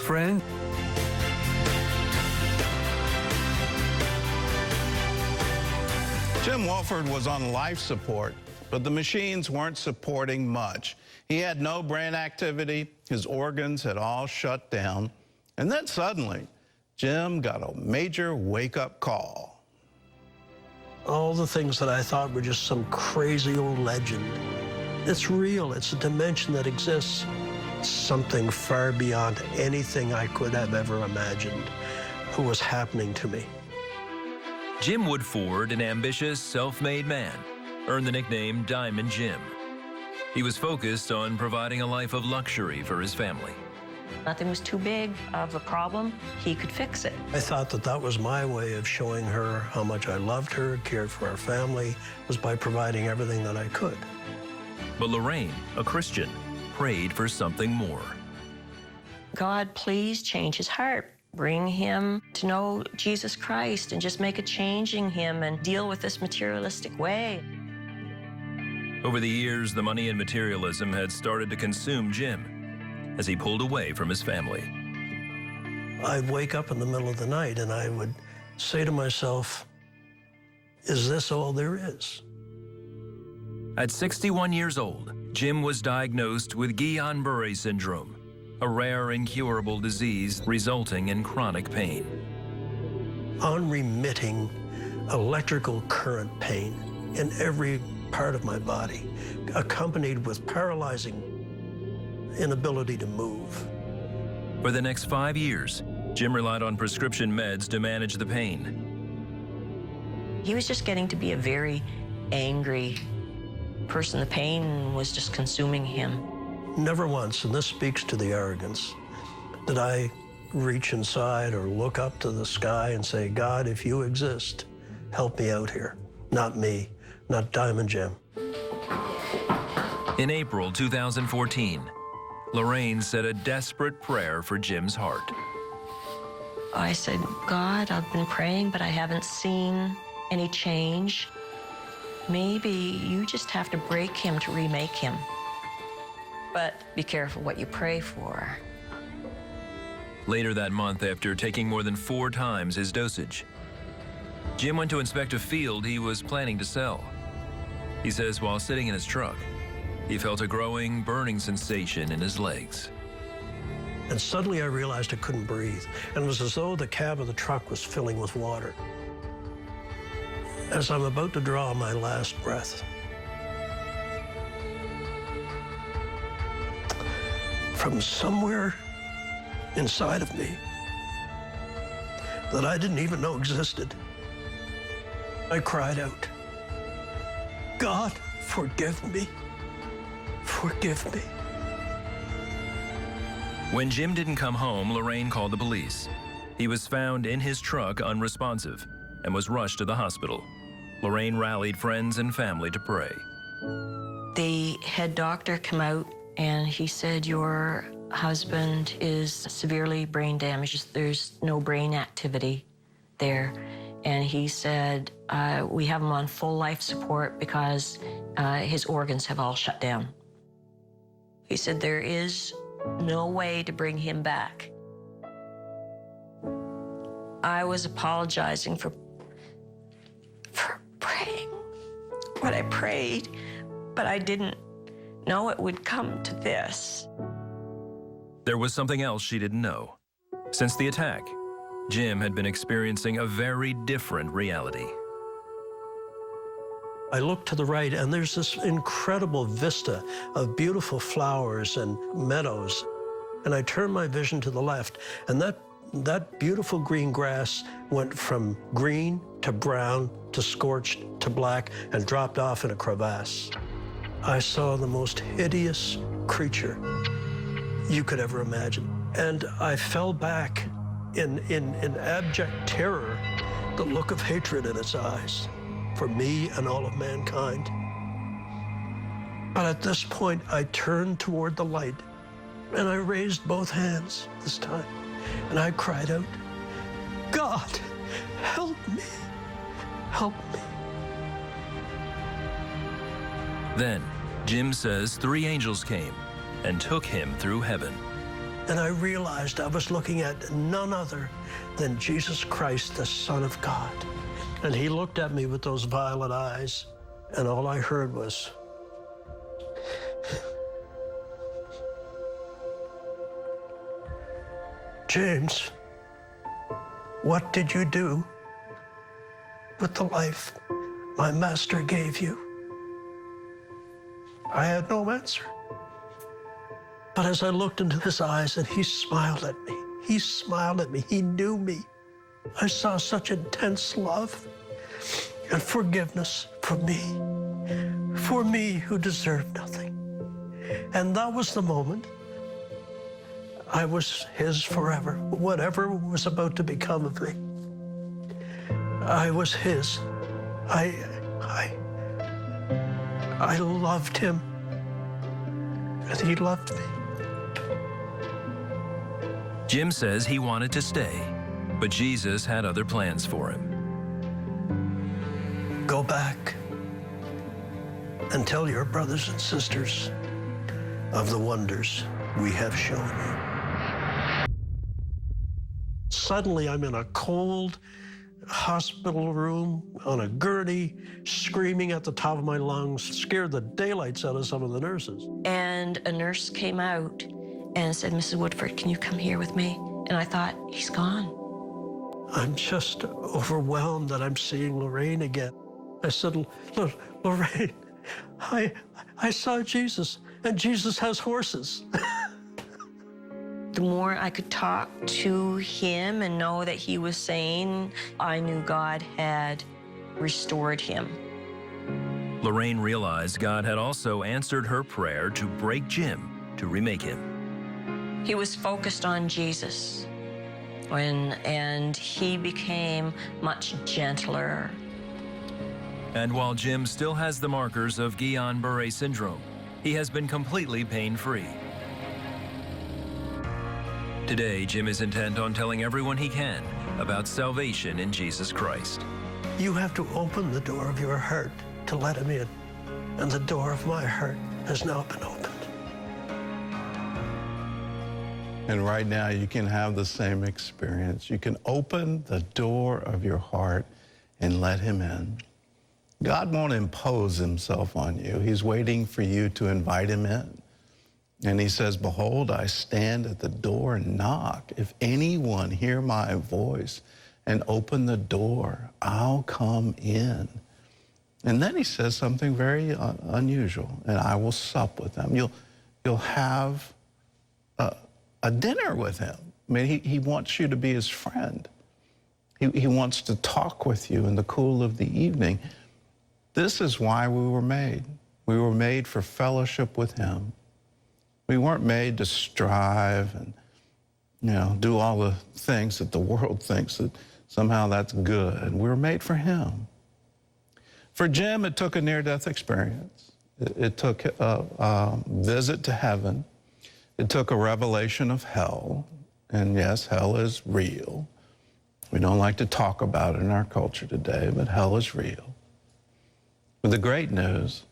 friend. Jim Wolford was on life support, but the machines weren't supporting much. He had no brain activity, his organs had all shut down, and then suddenly, Jim got a major wake-up call. All the things that I thought were just some crazy old legend. It's real, it's a dimension that exists. Something far beyond anything I could have ever imagined was happening to me. Jim Woodford, an ambitious, self-made man, earned the nickname Diamond Jim. He was focused on providing a life of luxury for his family. Nothing was too big of a problem. He could fix it. I thought that that was my way of showing her how much I loved her, cared for our family, was by providing everything that I could. But Lorraine, a Christian, prayed for something more. God, please change his heart. Bring him to know Jesus Christ and just make a change in him and deal with this materialistic way. Over the years, the money and materialism had started to consume Jim as he pulled away from his family. I'd wake up in the middle of the night and I would say to myself, is this all there is? At 61 years old, Jim was diagnosed with Guillain-Barré syndrome, a rare incurable disease resulting in chronic pain. Unremitting electrical current pain in every part of my body, accompanied with paralyzing inability to move. For the next 5 years, Jim relied on prescription meds to manage the pain. He was just getting to be a very angry person. The pain was just consuming him. Never once, and this speaks to the arrogance, did I reach inside or look up to the sky and say, God, if you exist, help me out here. Not me, not Diamond Jim. In April 2014, Lorraine said a desperate prayer for Jim's heart. I said, God, I've been praying, but I haven't seen any change. Maybe you just have to break him to remake him. But be careful what you pray for. Later that month, after taking more than 4 times his dosage, Jim went to inspect a field he was planning to sell. He says while sitting in his truck, he felt a growing, burning sensation in his legs. And suddenly I realized I couldn't breathe, and it was as though the cab of the truck was filling with water. As I'm about to draw my last breath, from somewhere inside of me that I didn't even know existed, I cried out, God, forgive me. Forgive me. When Jim didn't come home, Lorraine called the police. He was found in his truck unresponsive and was rushed to the hospital. Lorraine rallied friends and family to pray. The head doctor came out and he said, your husband is severely brain damaged. There's no brain activity there. And he said, we have him on full life support because his organs have all shut down. He said, there is no way to bring him back. I was apologizing for praying what I prayed, but I didn't know it would come to this. There was something else she didn't know. Since the attack, Jim had been experiencing a very different reality. I look to the right, and there's this incredible vista of beautiful flowers and meadows. And I turn my vision to the left, and that beautiful green grass went from green to brown to scorched to black and dropped off in a crevasse. I saw the most hideous creature you could ever imagine. And I fell back in abject terror, the look of hatred in its eyes for me and all of mankind. But at this point, I turned toward the light, and I raised both hands this time, and I cried out, God, help me, help me. Then, Jim says 3 angels came and took him through heaven. And I realized I was looking at none other than Jesus Christ, the Son of God. And he looked at me with those violet eyes, and all I heard was, James, what did you do with the life my master gave you? I had no answer. But as I looked into his eyes and he smiled at me, he knew me. I saw such intense love and forgiveness for me who deserved nothing. And that was the moment I was his forever. Whatever was about to become of me, I was his. I loved him, and he loved me. Jim says he wanted to stay, but Jesus had other plans for him. Go back and tell your brothers and sisters of the wonders we have shown you. Suddenly, I'm in a cold hospital room on a gurney, screaming at the top of my lungs, scared the daylights out of some of the nurses. And a nurse came out and said, Mrs. Woodford, can you come here with me? And I thought, he's gone. I'm just overwhelmed that I'm seeing Lorraine again. I said, Lorraine, I saw Jesus, and Jesus has horses. The more I could talk to him and know that he was sane, I knew God had restored him. Lorraine realized God had also answered her prayer to break Jim, to remake him. He was focused on Jesus, and he became much gentler. And while Jim still has the markers of Guillain-Barré syndrome, he has been completely pain-free. Today, Jim is intent on telling everyone he can about salvation in Jesus Christ. You have to open the door of your heart to let him in, and the door of my heart has now been opened. And right now, you can have the same experience. You can open the door of your heart and let him in. God won't impose himself on you. He's waiting for you to invite him in. And he says, behold, I stand at the door and knock. If anyone hear my voice and open the door, I'll come in. And then he says something very unusual, and I will sup with them. You'll have a dinner with him. I mean, he wants you to be his friend. He wants to talk with you in the cool of the evening. This is why we were made. We were made for fellowship with him. We weren't made to strive and, do all the things that the world thinks that somehow that's good. We were made for him. For Jim, it took a near-death experience. It took a visit to heaven. It took a revelation of hell. And yes, hell is real. We don't like to talk about it in our culture today, but hell is real. But the great news,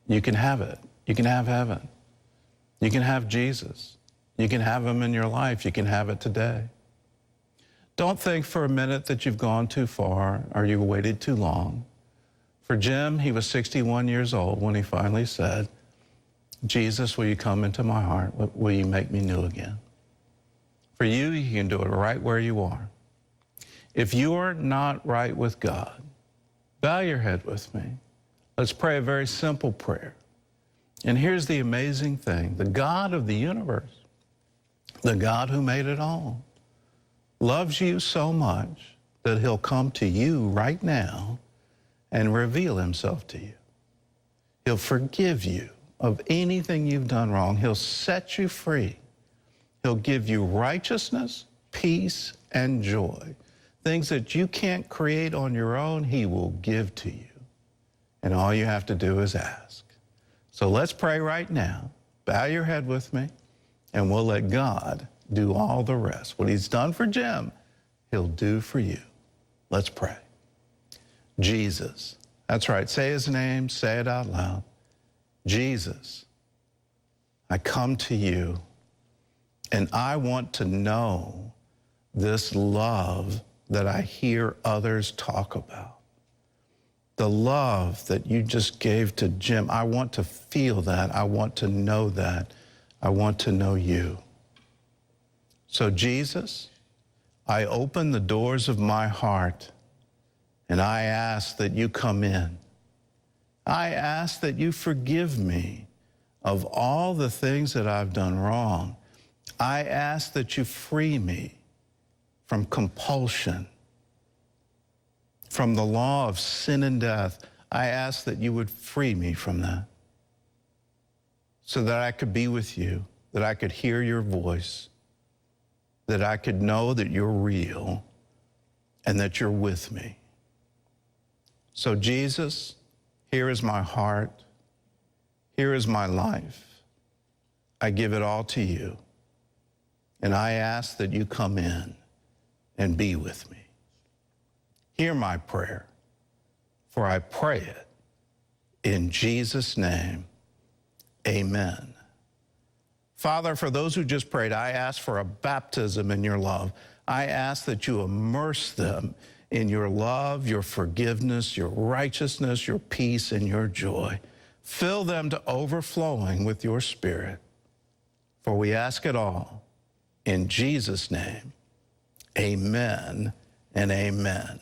you can have it. You can have heaven. You can have Jesus. You can have him in your life. You can have it today. Don't think for a minute that you've gone too far or you've waited too long. For Jim, he was 61 years old when he finally said, Jesus, will you come into my heart? Will you make me new again? For you, you can do it right where you are. If you're not right with God, bow your head with me. Let's pray a very simple prayer. And here's the amazing thing. The God of the universe, the God who made it all, loves you so much that he'll come to you right now and reveal himself to you. He'll forgive you of anything you've done wrong. He'll set you free. He'll give you righteousness, peace, and joy. Things that you can't create on your own, he will give to you. And all you have to do is ask. So let's pray right now. Bow your head with me, and we'll let God do all the rest. What he's done for Jim, he'll do for you. Let's pray. Jesus. That's right. Say his name. Say it out loud. Jesus, I come to you And I want to know this love that I hear others talk about. The love that you just gave to Jim, I want to feel that. I want to know that. I want to know you. So Jesus, I open the doors of my heart and I ask that you come in. I ask that you forgive me of all the things that I've done wrong. I ask that you free me from compulsion, from the law of sin and death. I ask that you would free me from that so that I could be with you, that I could hear your voice, that I could know that you're real and that you're with me. So Jesus, here is my heart. Here is my life. I give it all to you. And I ask that you come in and be with me. Hear my prayer, for I pray it in Jesus' name. Amen. Father, for those who just prayed, I ask for a baptism in your love. I ask that you immerse them in your love, your forgiveness, your righteousness, your peace, and your joy. Fill them to overflowing with your Spirit. For we ask it all in Jesus' name. Amen and amen.